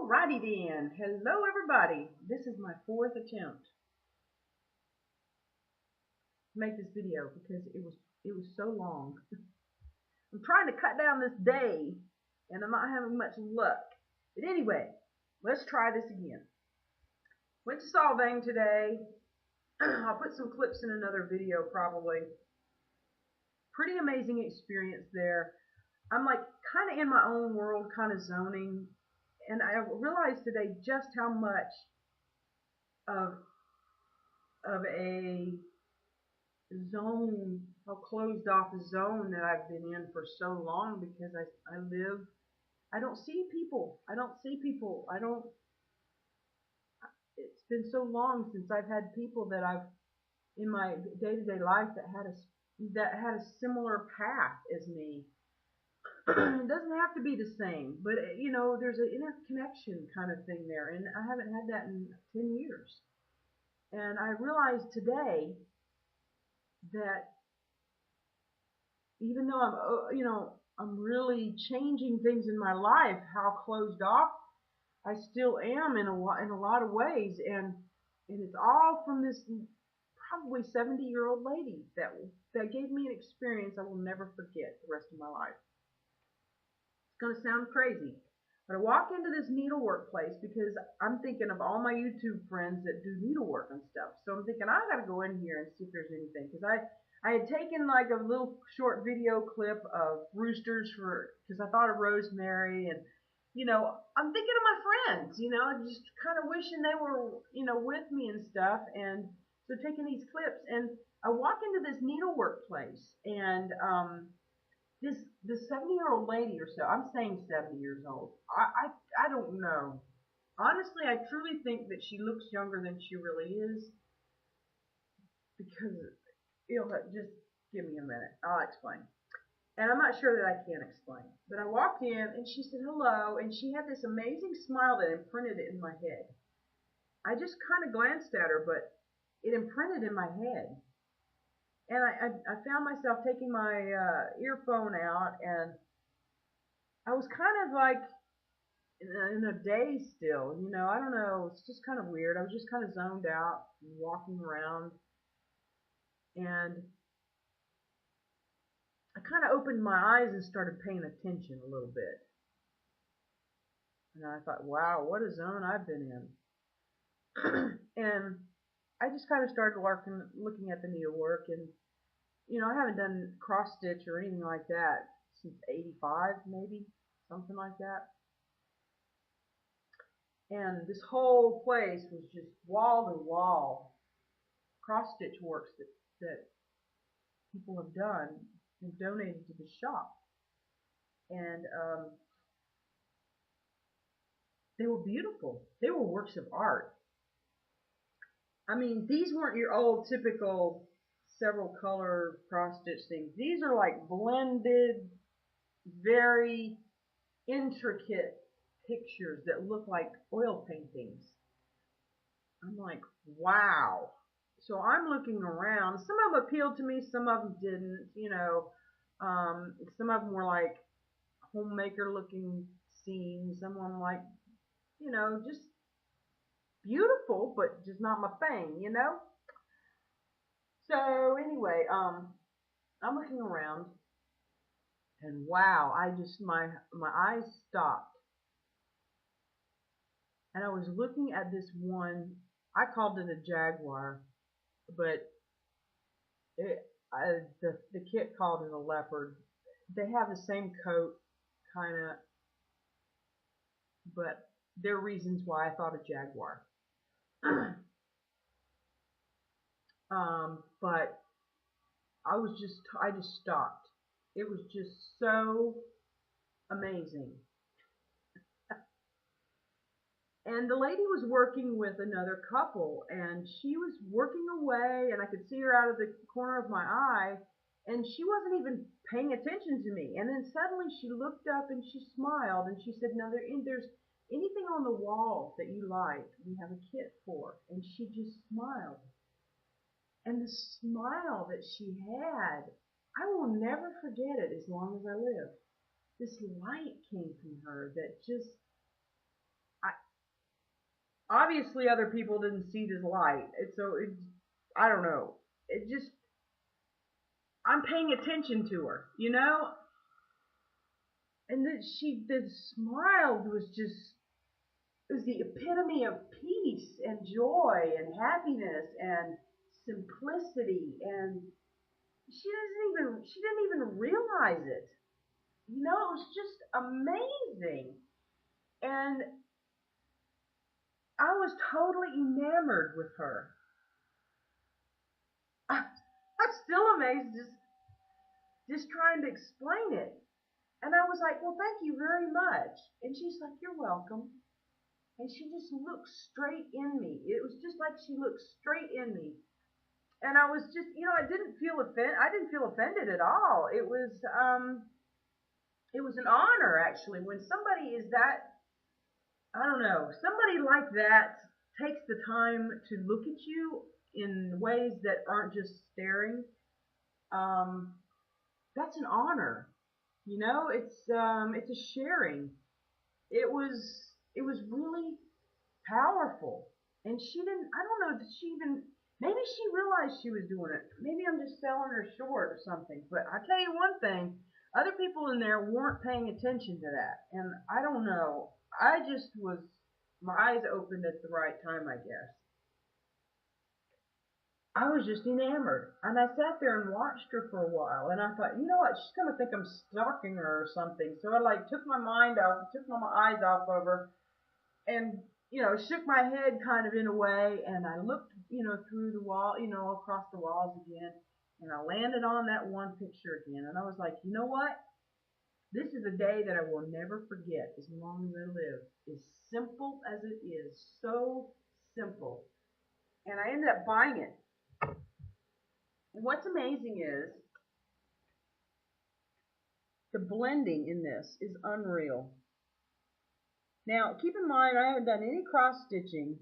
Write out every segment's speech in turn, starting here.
Alrighty then. Hello everybody. This is my fourth attempt to make this video because it was so long. I'm trying to cut down this day and I'm not having much luck. But anyway, let's try this again. Went to Sulvang today. I'll put some clips in another video probably. Pretty amazing experience there. I'm like kind of in my own world, kind of zoning. And I realized today just how much of a zone, how closed off a zone that I've been in for so long because I don't see people. It's been so long since I've had people that I've, in my day-to-day life that had a similar path as me. It doesn't have to be the same, but there's an interconnection kind of thing there, and I haven't had that in 10 years. And I realized today that even though I'm really changing things in my life, how closed off I still am in a lot of ways, and it's all from this probably 70-year-old lady that gave me an experience I will never forget the rest of my life. It's gonna sound crazy, but I walk into this needlework place because I'm thinking of all my YouTube friends that do needlework and stuff. So I'm thinking I gotta go in here and see if there's anything, because I had taken like a little short video clip of roosters because I thought of Rosemary, and I'm thinking of my friends, just kind of wishing they were with me and stuff, and so taking these clips, and I walk into this needlework place, and this 70-year-old lady or so, I'm saying 70 years old. I don't know. Honestly, I truly think that she looks younger than she really is, because just give me a minute. I'll explain. And I'm not sure that I can explain. But I walked in and she said hello, and she had this amazing smile that imprinted it in my head. I just kind of glanced at her, but it imprinted in my head. And I found myself taking my earphone out, and I was kind of like in a daze still. I don't know. It's just kind of weird. I was just kind of zoned out, walking around, and I kind of opened my eyes and started paying attention a little bit. And I thought, wow, what a zone I've been in. And I just kind of started looking at the needlework, and I haven't done cross stitch or anything like that since '85, maybe, something like that. And this whole place was just wall to wall cross stitch works that people have done and donated to the shop. And they were beautiful. They were works of art. I mean, these weren't your old typical several color cross stitch things. These are like blended, very intricate pictures that look like oil paintings. I'm like, wow. So I'm looking around. Some of them appealed to me, some of them didn't. Some of them were like homemaker looking scenes. Some of them like, just beautiful, but just not my thing. So anyway, I'm looking around, and wow, my eyes stopped, and I was looking at this one. I called it a jaguar, but the kit called it a leopard. They have the same coat, kind of, but there are reasons why I thought a jaguar. But I just stopped. It was just so amazing. And the lady was working with another couple, and she was working away, and I could see her out of the corner of my eye, and she wasn't even paying attention to me. And then suddenly she looked up and she smiled, and she said, "Now there's anything on the walls that you like, we have a kit for." And she just smiled. And the smile that she had, I will never forget it as long as I live. This light came from her that just I, obviously other people didn't see this light. I don't know. It just, I'm paying attention to her, you know? And that the smile was just, it was the epitome of peace and joy and happiness and simplicity. And she didn't even realize it. You know, it was just amazing. And I was totally enamored with her. I'm still amazed just trying to explain it. And I was like, well, thank you very much. And she's like, you're welcome. And she just looked straight in me. It was just like she looked straight in me. And I was just, I didn't feel I didn't feel offended at all. It was an honor actually when somebody is that, I don't know, somebody like that takes the time to look at you in ways that aren't just staring. Um, that's an honor. It's a sharing. It was really powerful. And she didn't, I don't know, did she even, maybe she realized she was doing it. Maybe I'm just selling her short or something. But I tell you one thing, other people in there weren't paying attention to that. And I don't know, I just was, my eyes opened at the right time, I guess. I was just enamored. And I sat there and watched her for a while. And I thought, you know what, she's going to think I'm stalking her or something. So I like took my mind off, took my eyes off of her and shook my head kind of in a way, and I looked, through the wall, across the walls again, and I landed on that one picture again, and I was like, you know what? This is a day that I will never forget as long as I live. As simple as it is, so simple, and I ended up buying it. And what's amazing is the blending in this is unreal. Now, keep in mind, I haven't done any cross stitching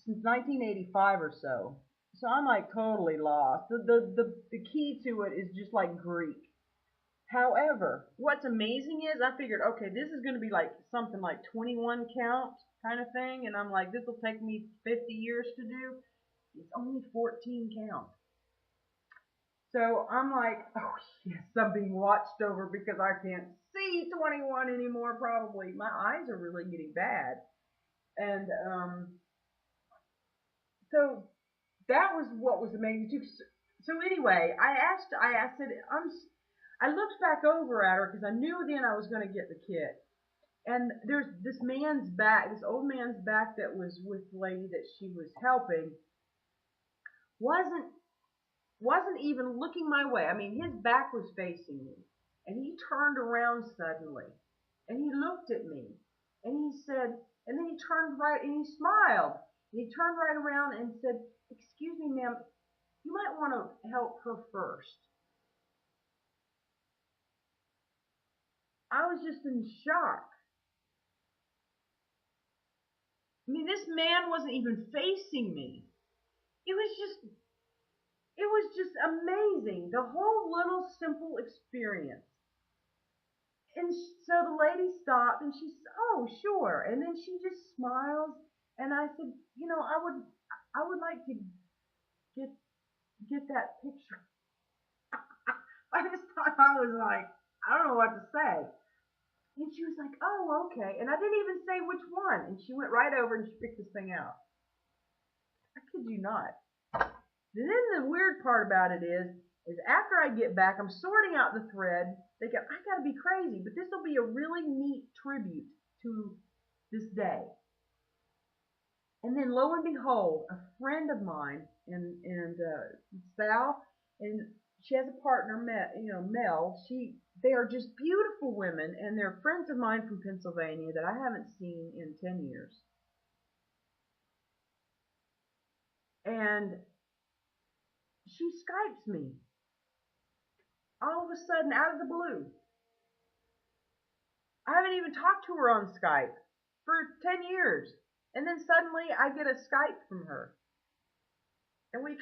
since 1985 or so. So I'm like totally lost. The key to it is just like Greek. However, what's amazing is I figured, okay, this is going to be like something like 21 count kind of thing. And I'm like, this will take me 50 years to do. It's only 14 count. So I'm like, oh yes, I'm being watched over because I can't see 21 anymore probably. My eyes are really getting bad. And so that was what was amazing too. So anyway, I said, I looked back over at her because I knew then I was going to get the kit. And there's this man's back, this old man's back that was with the lady that she was helping, wasn't wasn't even looking my way. I mean, his back was facing me, and he turned around suddenly, and he looked at me, and he said, and then he turned right and he smiled, and he turned right around and said, "Excuse me, ma'am, you might want to help her first." I was just in shock. I mean, this man wasn't even facing me. It was just, it was just amazing. The whole little simple experience. And so the lady stopped and she said, "Oh, sure." And then she just smiled. And I said, I would like to get get that picture. By this time, I was like, I don't know what to say. And she was like, "Oh, okay." And I didn't even say which one. And she went right over and she picked this thing out. I kid you not. Then the weird part about it is after I get back, I'm sorting out the thread, thinking I gotta be crazy, but this will be a really neat tribute to this day. And then lo and behold, a friend of mine and Sal, and she has a partner, Mel. They are just beautiful women, and they're friends of mine from Pennsylvania that I haven't seen in 10 years. And she Skypes me all of a sudden out of the blue. I haven't even talked to her on Skype for 10 years. And then suddenly I get a Skype from her. And we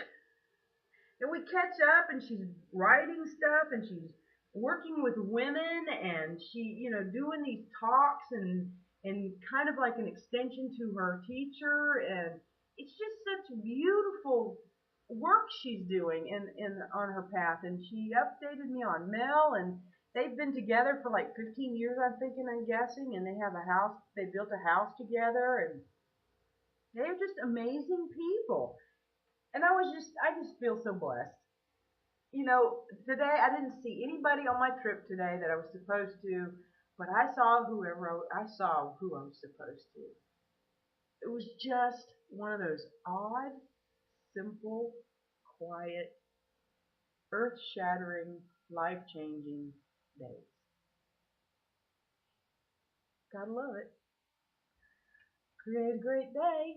catch up and she's writing stuff and she's working with women and she, doing these talks and kind of like an extension to her teacher. And it's just such beautiful work she's doing in on her path. And she updated me on Mel, and they've been together for like 15 years, I'm thinking, I'm guessing, and they have a house. They built a house together, and they're just amazing people. And I just feel so blessed. Today I didn't see anybody on my trip today that I was supposed to, but I saw I saw who I was supposed to. It was just one of those odd, simple, quiet, earth-shattering, life-changing days. Gotta love it. Create a great day.